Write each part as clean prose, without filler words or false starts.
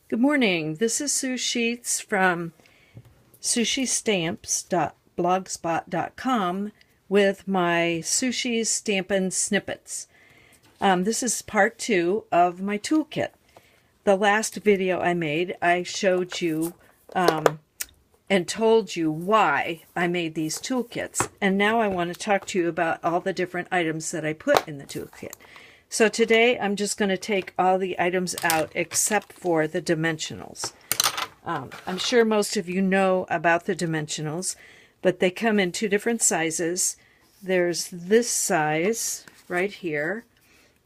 Good morning. This is Scheets from sushystamps.blogspot.com with my Sushi Stampin' Snippets. This is part 2 of my toolkit. The last video I made, I showed you and told you why I made these toolkits. And now I want to talk to you about all the different items that I put in the toolkit. So today I'm just going to take all the items out except for the dimensionals. I'm sure most of you know about the dimensionals, but they come in 2 different sizes. There's this size right here.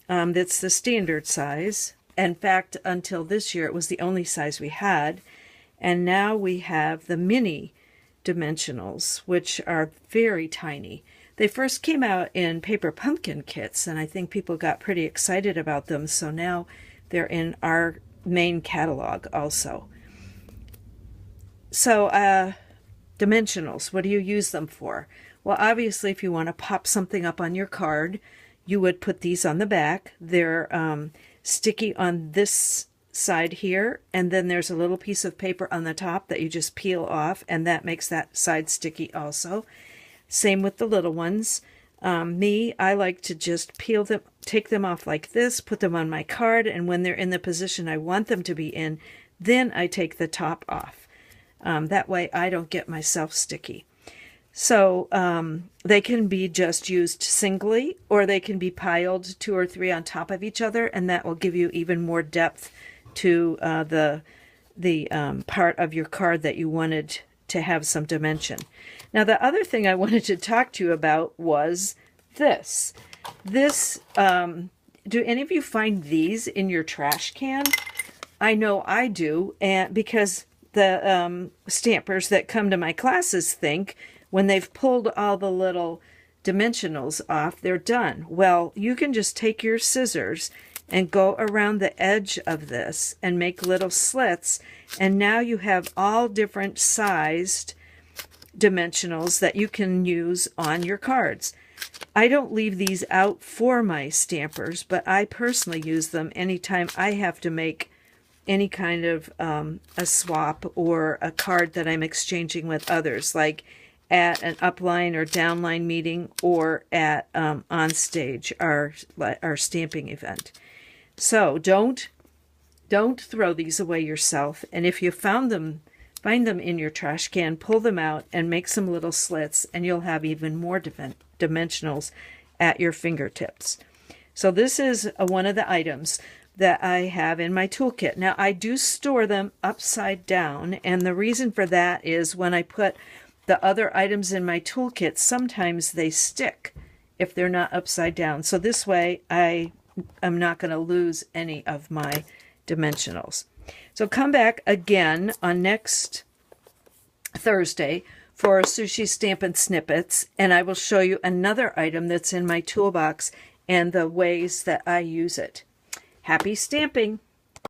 That's the standard size. In fact, until this year it was the only size we had. And now we have the mini dimensionals, which are very tiny. They first came out in paper pumpkin kits, and I think people got pretty excited about them, so now they're in our main catalog also. So, dimensionals, what do you use them for? Well, obviously, if you want to pop something up on your card, you would put these on the back. They're sticky on this side here, and then there's a little piece of paper on the top that you just peel off, and that makes that side sticky also. Same with the little ones. I like to just peel them, take them off like this, put them on my card, and when they're in the position I want them to be in, then I take the top off. That way I don't get myself sticky. So they can be just used singly, or they can be piled 2 or 3 on top of each other, and that will give you even more depth to the part of your card that you wanted to have some dimension. Now, the other thing I wanted to talk to you about was this. Do any of you find these in your trash can? I know I do, and because the stampers that come to my classes think when they've pulled all the little dimensionals off, they're done. Well, you can just take your scissors and go around the edge of this and make little slits, and now you have all different sized dimensionals that you can use on your cards. I don't leave these out for my stampers, but I personally use them anytime I have to make any kind of a swap or a card that I'm exchanging with others, like at an upline or downline meeting, or at on stage, our stamping event. So don't throw these away yourself. And if you find them in your trash can, pull them out and make some little slits, and you'll have even more dimensionals at your fingertips. So this is one of the items that I have in my toolkit. Now, I do store them upside down, and the reason for that is when I put the other items in my toolkit, sometimes they stick if they're not upside down. So this way I'm not going to lose any of my dimensionals. So come back again on next Thursday for Sushi Stampin' Snippets, and I will show you another item that's in my toolbox and the ways that I use it. Happy stamping!